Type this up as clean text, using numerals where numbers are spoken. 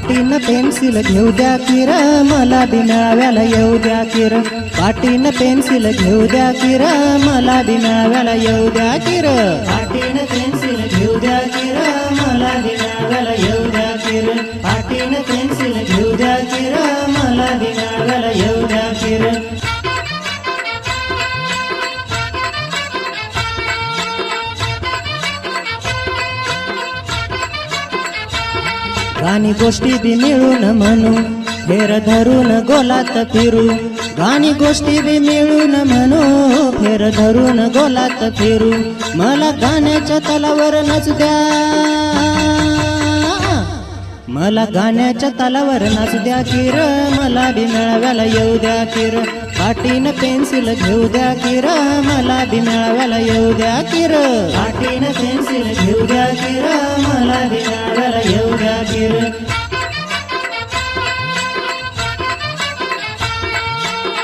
पाटीनं pencil घेऊ द्या किर मला बी मेळाव्याला येऊ द्या किर पाटीनं पेन्सिल घेऊ द्या किर मला बी मेळाव्याला येऊ द्या किर पाटीनं पेन्सिल घेऊ द्या किर मला बी मेळाव्याला येऊ द्या किर पाटीनं पेन्सिल घेऊ द्या किर मला बी मेळाव्याला येऊ द्या किर गाणी गोष्टी बी मिळून म्हणू फेर धरून गोलात फिरू गाणी गोष्टी बी मिळून म्हणू फेर धरून गोलात फिरू मला गाण्याच्या तलावर नाचू द्या मला गाण्याच्या तालावर नाचू द्या किर मला बी मेळाव्याला येऊ द्या किर पाटीनं पेन्सिल घेऊ द्या किर मला बी मेळाव्याला येऊ द्या किर पाटीनं पेन्सिल घेऊ द्या किर मला बी मेळाव्याला येऊ द्या किर